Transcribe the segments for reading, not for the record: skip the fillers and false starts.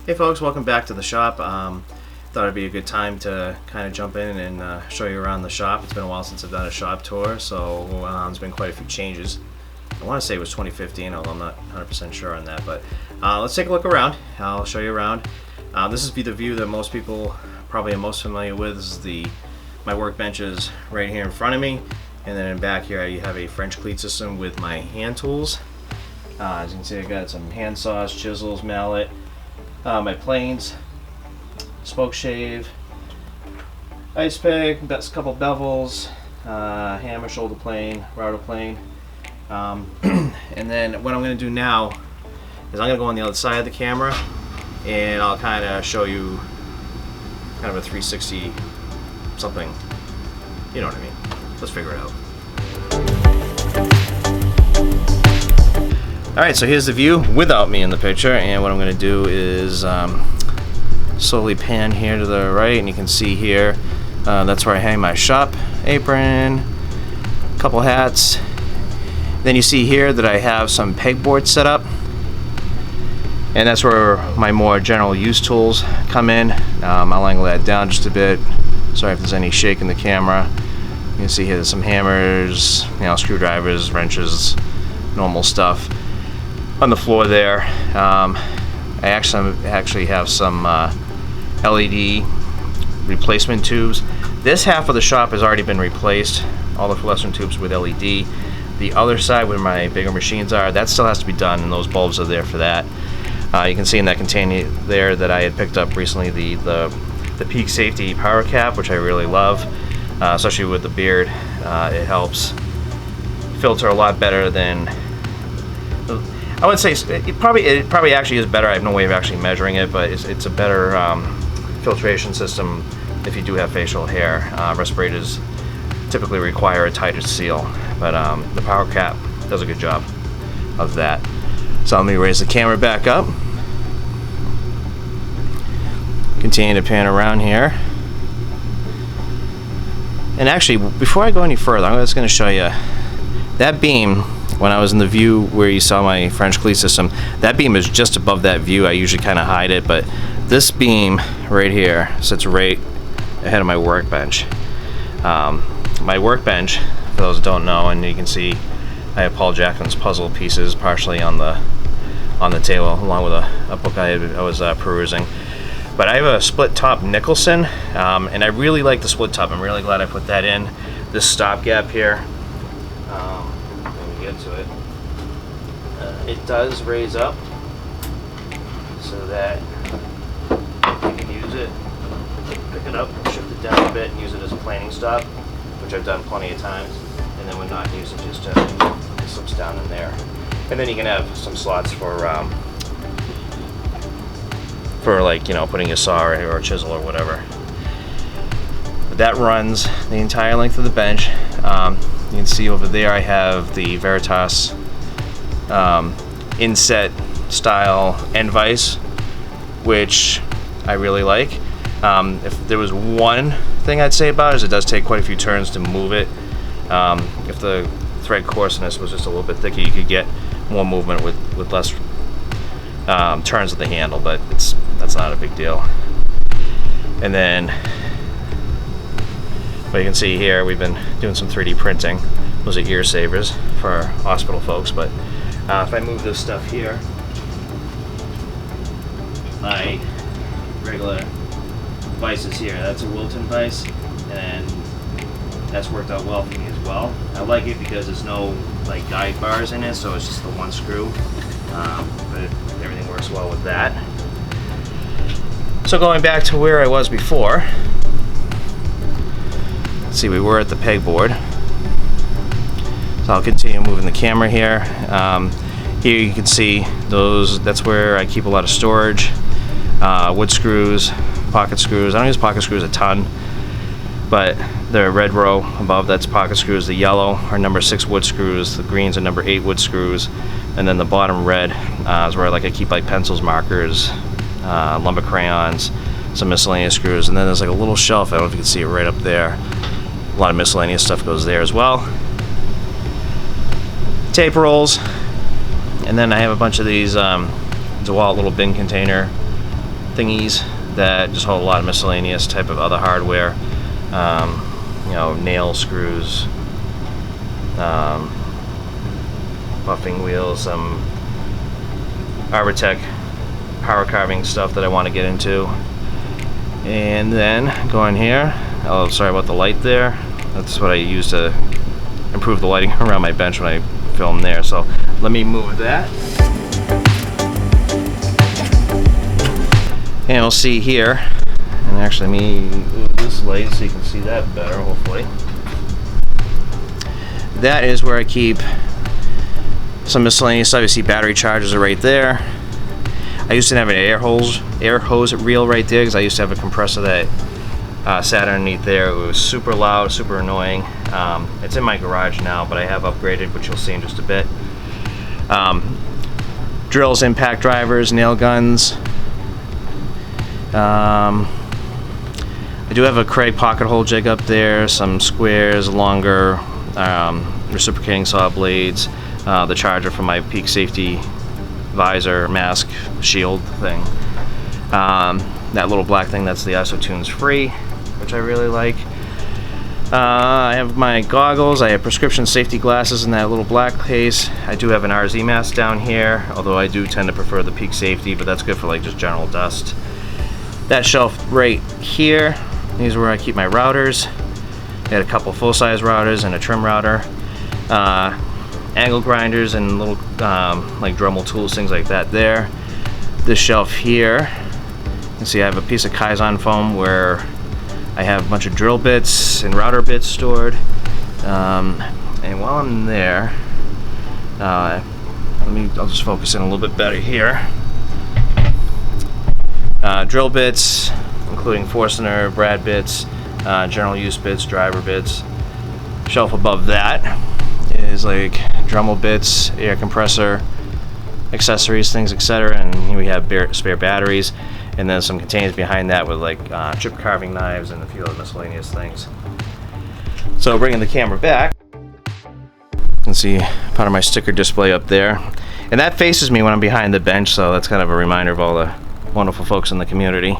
Hey folks, welcome back to the shop. Thought it'd be a good time to kind of jump in and show you around the shop. It's been a while since I've done a shop tour, so there's been quite a few changes. I want to say it was 2015, although I'm not 100% sure on that. But let's take a look around. I'll show you around. This is the view that most people probably are most familiar with. This is my workbench is right here in front of me, and then in back here I have a French cleat system with my hand tools. As you can see, I got some hand saws, chisels, mallet, my planes, spoke shave, ice pick, a couple bevels, hammer, shoulder plane, router plane. And then what I'm going to do now is I'm going to go on the other side of the camera and I'll kind of show you kind of a 360 something, you know what I mean. Let's figure it out. Alright, so here's the view without me in the picture, and what I'm going to do is slowly pan here to the right, and you can see here that's where I hang my shop apron, a couple hats. Then you see here that I have some pegboards set up, and that's where my more general use tools come in. I'll angle that down just a bit. Sorry if there's any shake in the camera. You can see here there's some hammers, screwdrivers, wrenches, normal stuff. On the floor there, I actually have some LED replacement tubes. This half of the shop has already been replaced, all the fluorescent tubes with LED. The other side where my bigger machines are, that still has to be done, and those bulbs are there for that. You can see in that container there that I had picked up recently the Peak Safety power cap, which I really love, especially with the beard. It helps filter a lot better than, I would say it probably actually is better. I have no way of actually measuring it, but it's a better filtration system if you do have facial hair. Respirators typically require a tighter seal, but the power cap does a good job of that. So let me raise the camera back up. Continue to pan around here. And actually, before I go any further, I'm just going to show you that beam. When I was in the view where you saw my French cleat system, that beam is just above that view. I usually kind of hide it, but this beam right here sits right ahead of my workbench. My workbench, for those that don't know, and you can see I have Paul Jackson's puzzle pieces partially on the table, along with a book I was perusing. But I have a split top Nicholson, and I really like the split top. I'm really glad I put that in. This stopgap here. To it. It does raise up so that you can use it, pick it up, shift it down a bit, and use it as a planing stop, which I've done plenty of times. And then when not use it, just it slips down in there. And then you can have some slots for like putting a saw or a chisel or whatever. But that runs the entire length of the bench. You can see over there I have the Veritas inset style end vise, which I really like. If there was one thing I'd say about it, is it does take quite a few turns to move it. If the thread coarseness was just a little bit thicker, you could get more movement with less turns of the handle, but that's not a big deal. And then but you can see here we've been doing some 3D printing. Those are ear savers for our hospital folks, but if I move this stuff here, my regular vise is here. That's a Wilton vise, and that's worked out well for me as well. I like it because there's no like guide bars in it, so it's just the one screw, but everything works well with that. So going back to where I was before, see, we were at the pegboard, so I'll continue moving the camera here. Here you can see that's where I keep a lot of storage, wood screws, pocket screws. I don't use pocket screws a ton, but the red row above, that's pocket screws. The yellow are number 6 wood screws, the greens are number 8 wood screws, and then the bottom red is where I keep like pencils, markers, lumber crayons, some miscellaneous screws, and then there's like a little shelf. I don't know if you can see it right up there. A lot of miscellaneous stuff goes there as well. Tape rolls, and then I have a bunch of these DeWalt little bin container thingies that just hold a lot of miscellaneous type of other hardware. You know, nail screws, buffing wheels, some Arbortech power carving stuff that I want to get into. And then go in here. Oh, sorry about the light there. That's what I use to improve the lighting around my bench when I film there. So let me move that. And we'll see here. And actually, let me move this light so you can see that better, hopefully. That is where I keep some miscellaneous stuff. You see battery chargers are right there. I used to have an air hose reel right there because I used to have a compressor that sat underneath there. It was super loud, super annoying. It's in my garage now, but I have upgraded, which you'll see in just a bit. Drills, impact drivers, nail guns. I do have a Craig pocket hole jig up there, some squares, longer reciprocating saw blades, the charger for my peak safety visor, mask, shield thing. That little black thing, that's the ISOtunes free, which I really like. I have my goggles, I have prescription safety glasses in that little black case. I do have an RZ mask down here, although I do tend to prefer the peak safety, but that's good for like just general dust. That shelf right here, these are where I keep my routers. I got a couple full-size routers and a trim router. Angle grinders and little like Dremel tools, things like that there. This shelf here, you can see I have a piece of Kaizen foam where I have a bunch of drill bits and router bits stored. And while I'm there, I'll just focus in a little bit better here. Drill bits, including Forstner, Brad bits, general use bits, driver bits. Shelf above that is like Dremel bits, air compressor, accessories, things, etc. And here we have spare batteries, and then some containers behind that with like chip carving knives and a few other miscellaneous things. So bringing the camera back, you can see part of my sticker display up there, and that faces me when I'm behind the bench, so that's kind of a reminder of all the wonderful folks in the community,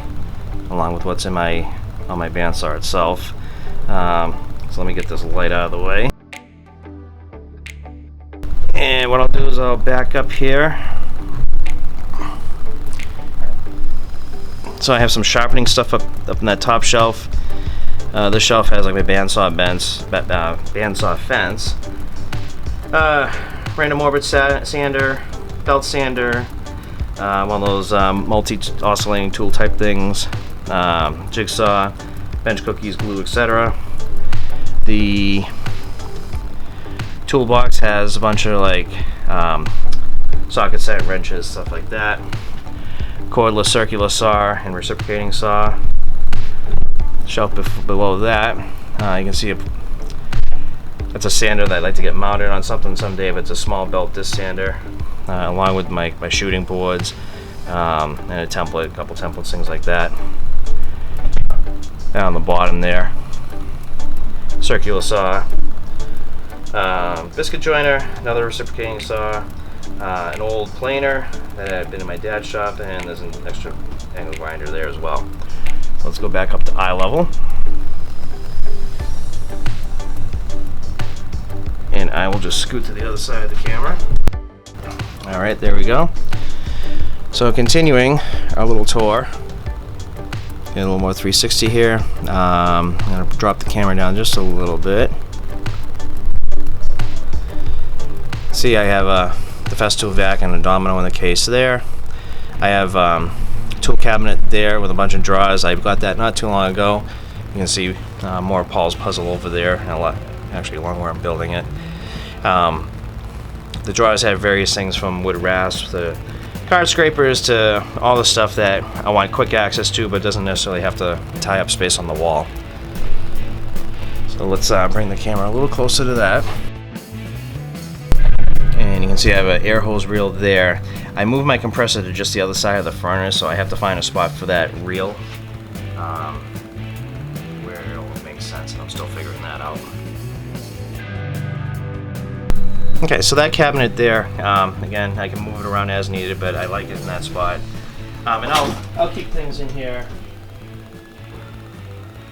along with what's in on my bandsaw itself. So let me get this light out of the way. And what I'll do is I'll back up here. So I have some sharpening stuff up in that top shelf. This shelf has like my bandsaw fence, random orbit sander, belt sander, one of those multi-oscillating tool type things, jigsaw, bench cookies, glue, etc. The toolbox has a bunch of like socket set wrenches, stuff like that. Cordless circular saw and reciprocating saw. Shelf below that, you can see that's a sander that I'd like to get mounted on something someday, but it's a small belt disc sander, along with my shooting boards, and a template, a couple templates, things like that. And on the bottom there, circular saw, biscuit joiner, another reciprocating saw, an old planer that had been in my dad's shop, and there's an extra angle grinder there as well. So let's go back up to eye level. And I will just scoot to the other side of the camera. Alright, there we go. So continuing our little tour. Get a little more 360 here. I'm going to drop the camera down just a little bit. See, I have the Festool vac and a domino in the case there. I have tool cabinet there with a bunch of drawers. I got that not too long ago. You can see more of Paul's puzzle over there, and a lot, actually along where I'm building it. The drawers have various things from wood rasps to card scrapers to all the stuff that I want quick access to, but doesn't necessarily have to tie up space on the wall. So let's bring the camera a little closer to that. And you can see I have an air hose reel there. I moved my compressor to just the other side of the furnace, so I have to find a spot for that reel where it will make sense, and I'm still figuring that out. Okay, so that cabinet there, again, I can move it around as needed, but I like it in that spot. And I'll keep things in here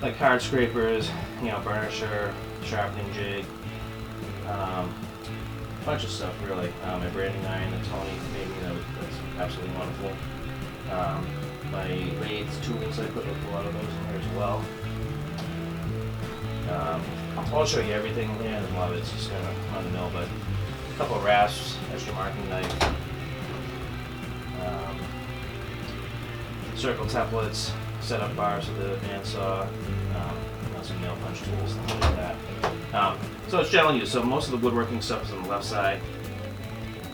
like card scrapers, you know, burnisher, sharpening jig, a bunch of stuff really. My branding iron that Tony made me, that's absolutely wonderful. My lathes, tools, I put a lot of those in here as well. I'll show you everything in here. I love it. It's just kind of on the mill, but a couple of rasps, extra marking knife, circle templates, setup bars for the bandsaw, some nail punch tools, things like that. So it's general use. So most of the woodworking stuff is on the left side.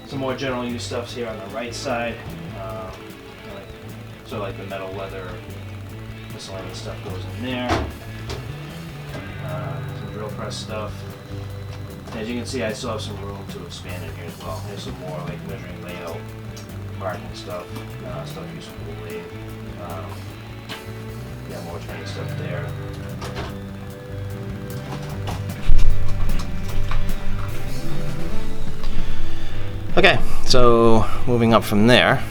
Some more general use stuff's here on the right side. So like the metal, leather, miscellaneous stuff goes in there. Some drill press stuff. As you can see, I still have some room to expand in here as well. There's some more like measuring layout, marking stuff, stuff used for the lathe. Yeah, more turning stuff there. Okay, so moving up from there.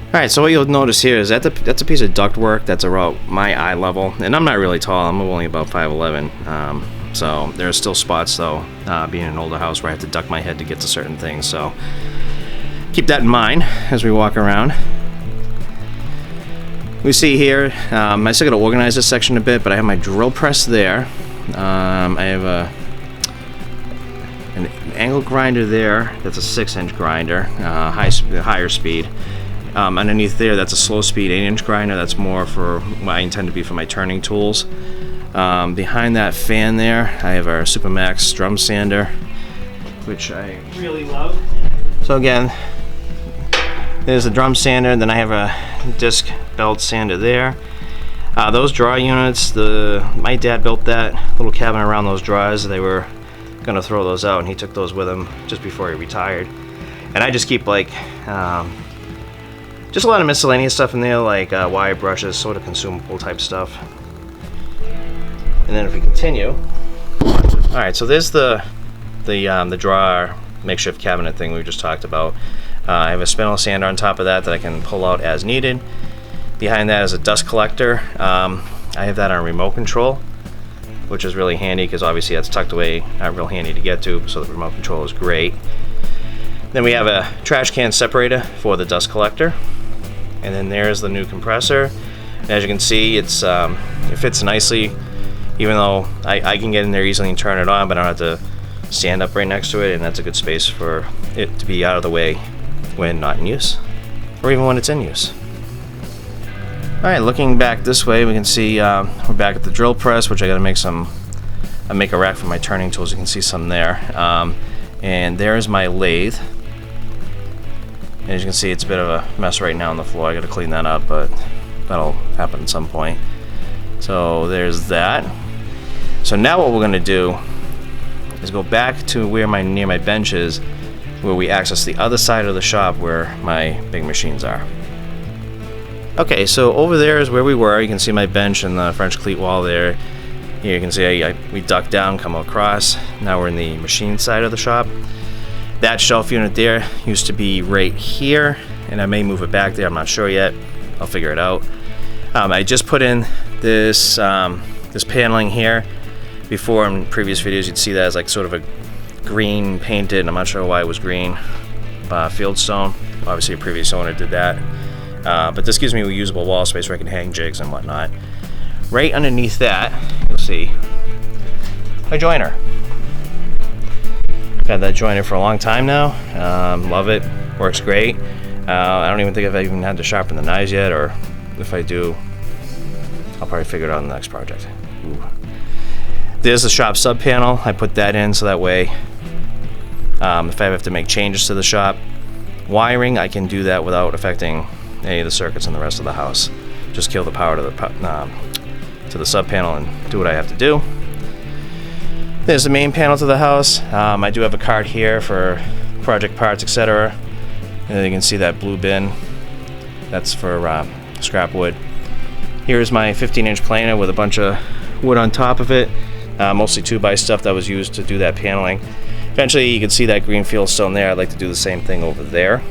Alright, so what you'll notice here is that's a piece of ductwork that's around my eye level, and I'm not really tall, I'm only about 5'11", so there are still spots though, being an older house, where I have to duck my head to get to certain things, so keep that in mind as we walk around. We see here, I still got to organize this section a bit, but I have my drill press there. I have an angle grinder there, that's a 6-inch grinder, higher speed. Underneath there, that's a slow speed 8-inch grinder. That's more for what I intend to be for my turning tools. Behind that fan there, I have our Supermax drum sander, which I really love. So again, there's the drum sander, and then I have a disc belt sander there. Those drawer units, my dad built that little cabinet around those drawers. They were gonna throw those out, and he took those with him just before he retired. And I just keep like just a lot of miscellaneous stuff in there, like wire brushes, sort of consumable type stuff. And then if we continue, all right. So there's the drawer makeshift cabinet thing we just talked about. I have a spindle sander on top of that I can pull out as needed. Behind that is a dust collector. I have that on remote control, which is really handy because obviously that's tucked away, not real handy to get to, so the remote control is great. Then we have a trash can separator for the dust collector. And then there's the new compressor. And as you can see, it fits nicely, even though I can get in there easily and turn it on, but I don't have to stand up right next to it, and that's a good space for it to be out of the way when not in use, or even when it's in use. Alright, looking back this way, we can see we're back at the drill press, which I gotta make a rack for my turning tools. You can see some there. And there's my lathe. And as you can see, it's a bit of a mess right now on the floor. I gotta clean that up, but that'll happen at some point. So there's that. So now what we're gonna do is go back to where near my bench is, where we access the other side of the shop where my big machines are. Okay, so over there is where we were. You can see my bench and the French cleat wall there. Here you can see we duck down, come across. Now we're in the machine side of the shop. That shelf unit there used to be right here, and I may move it back there. I'm not sure yet. I'll figure it out. I just put in this paneling here. Before, in previous videos, you'd see that as like sort of a green painted, I'm not sure why it was green, fieldstone. Obviously a previous owner did that. But this gives me a usable wall space where I can hang jigs and whatnot. Right underneath that, you'll see my joiner. Had that joiner for a long time now. Love it, works great. I don't even think I've even had to sharpen the knives yet, or if I do, I'll probably figure it out on the next project. Ooh. There's the shop sub panel. I put that in so that way if I have to make changes to the shop wiring, I can do that without affecting any of the circuits in the rest of the house. Just kill the power to the sub panel and do what I have to do. There's the main panel to the house. I do have a cart here for project parts, etc. And you can see that blue bin. That's for scrap wood. Here's my 15-inch planer with a bunch of wood on top of it. Mostly 2x stuff that was used to do that paneling. Eventually you can see that green fieldstone there. I'd like to do the same thing over there.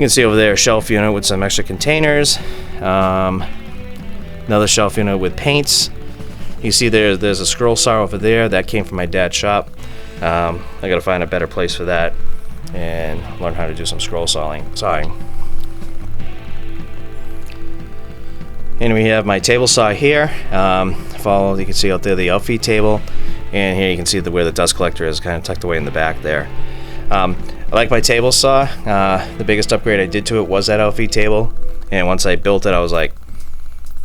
can see over there a shelf unit with some extra containers. Another shelf unit with paints. You see there's a scroll saw over there that came from my dad's shop. I gotta find a better place for that and learn how to do some scroll sawing. And we have my table saw here. You can see out there the outfeed table, and here you can see where the dust collector is, kind of tucked away in the back there. I like my table saw. The biggest upgrade I did to it was that outfeed table, and once I built it, I was like,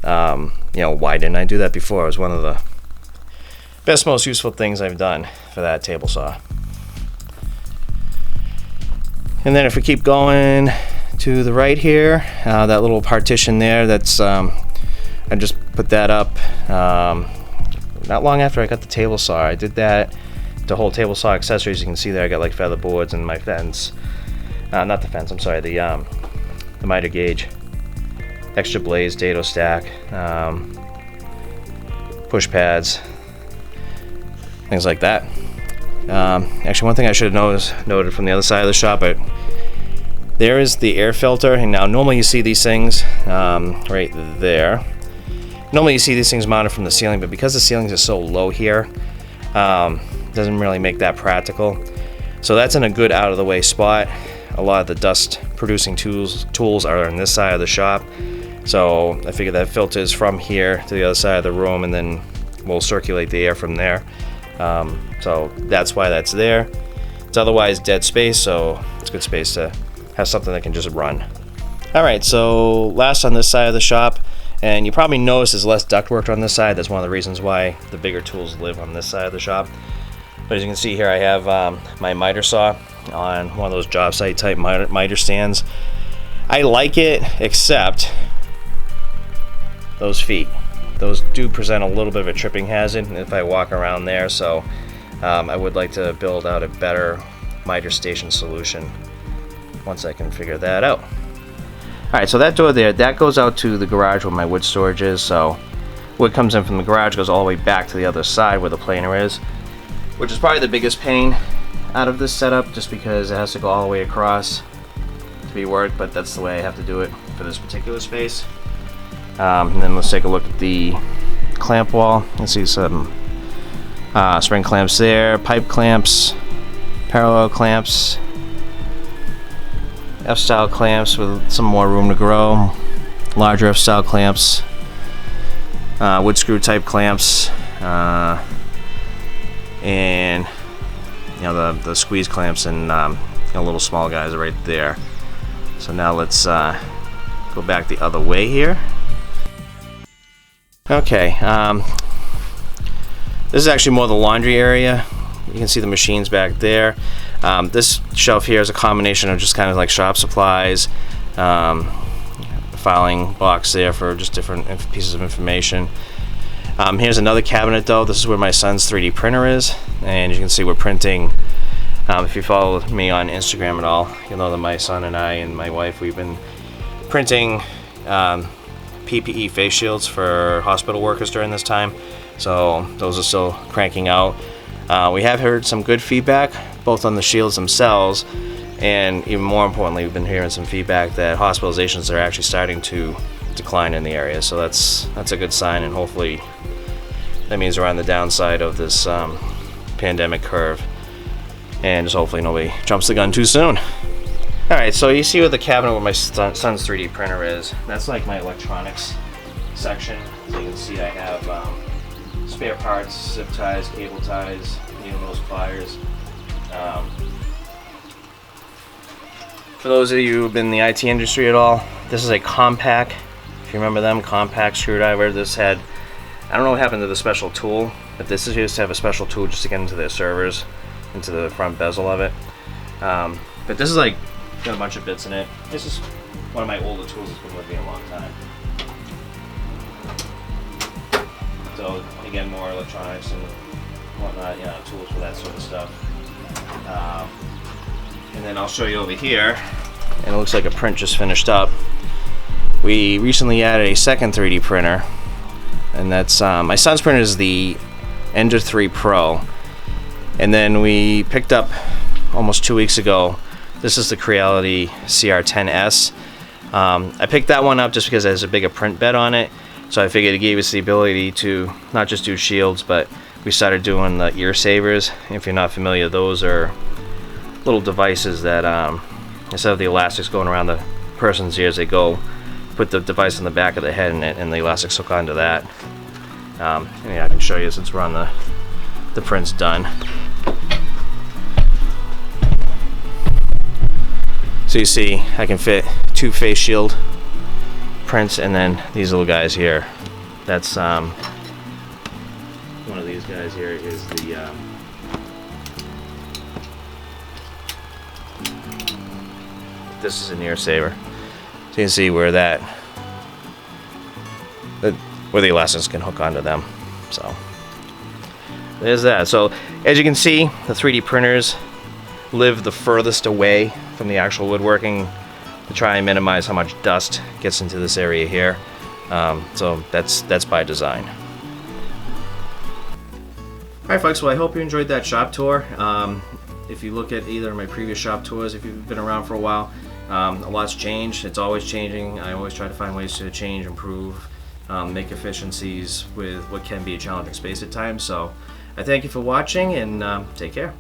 why didn't I do that before? It was one of the best, most useful things I've done for that table saw. And then if we keep going to the right here, that little partition there, that's I just put that up not long after I got the table saw. I did that, the whole table saw accessories. You can see there I got like feather boards and my fence, not the fence, I'm sorry, the miter gauge, extra blaze, dado stack, push pads, things like that. Actually, one thing I should have noted from the other side of the shop, there is the air filter, and now normally you see these things right there. Normally you see these things mounted from the ceiling, but because the ceilings are so low here, doesn't really make that practical. So that's in a good out of the way spot. A lot of the dust producing tools are on this side of the shop. So I figured that filters from here to the other side of the room, and then we'll circulate the air from there. So that's why that's there. It's otherwise dead space, so it's good space to have something that can just run. Alright, so last on this side of the shop, and you probably notice there's less ductwork on this side. That's one of the reasons why the bigger tools live on this side of the shop. But as you can see here, I have my miter saw on one of those job site type miter stands. I like it, except those feet. Those do present a little bit of a tripping hazard if I walk around there, so I would like to build out a better miter station solution once I can figure that out. Alright, so that door there, that goes out to the garage where my wood storage is, so wood comes in from the garage, goes all the way back to the other side where the planer is, which is probably the biggest pain out of this setup, just because it has to go all the way across to be worked, but that's the way I have to do it for this particular space. And then let's take a look at the clamp wall. You can see some spring clamps there, pipe clamps, parallel clamps, F-style clamps with some more room to grow, larger F-style clamps, wood screw type clamps, and the squeeze clamps, and little small guys are right there. So now let's go back the other way here. Okay, this is actually more the laundry area. You can see the machines back there. This shelf here is a combination of just kind of like shop supplies, filing box there for just different pieces of information. Here's another cabinet though. This is where my son's 3D printer is, and you can see we're printing. If you follow me on Instagram at all, you'll know that my son and I and my wife, we've been printing PPE face shields for hospital workers during this time. So those are still cranking out. We have heard some good feedback both on the shields themselves, and even more importantly, we've been hearing some feedback that hospitalizations are actually starting to decline in the area. So that's a good sign, and hopefully that means we're on the downside of this pandemic curve, and just hopefully nobody jumps the gun too soon. Alright, so you see where the cabinet where my son's 3D printer is. That's like my electronics section. So you can see I have spare parts, zip ties, cable ties, needle nose pliers. For those of you who've been in the IT industry at all, this is a compact, if you remember them, compact screwdriver. This had, I don't know what happened to the special tool, but this is used to have a special tool just to get into their servers, into the front bezel of it. But this is like, got a bunch of bits in it. This is one of my older tools that's been with me a long time. So again, more electronics and whatnot, tools for that sort of stuff. And then I'll show you over here, and it looks like a print just finished up. We recently added a second 3D printer, and that's my son's printer is the Ender 3 Pro, and then we picked up almost 2 weeks ago This is the Creality CR10S. I picked that one up just because it has a bigger print bed on it, so I figured it gave us the ability to not just do shields, but we started doing the ear savers. If you're not familiar, those are little devices that instead of the elastics going around the person's ears, they go put the device on the back of the head, and the elastics hook onto that. I can show you since we're on the print's done. So you see, I can fit 2 face shield prints, and then these little guys here. That's one of these guys here is the this is an ear saver. So you can see where where the elastics can hook onto them. So there's that. So as you can see, the 3D printers live the furthest away from the actual woodworking to try and minimize how much dust gets into this area here. So that's by design. Alright folks, well I hope you enjoyed that shop tour. If you look at either of my previous shop tours, if you've been around for a while, a lot's changed. It's always changing. I always try to find ways to change, improve, make efficiencies with what can be a challenging space at times. So I thank you for watching, and take care.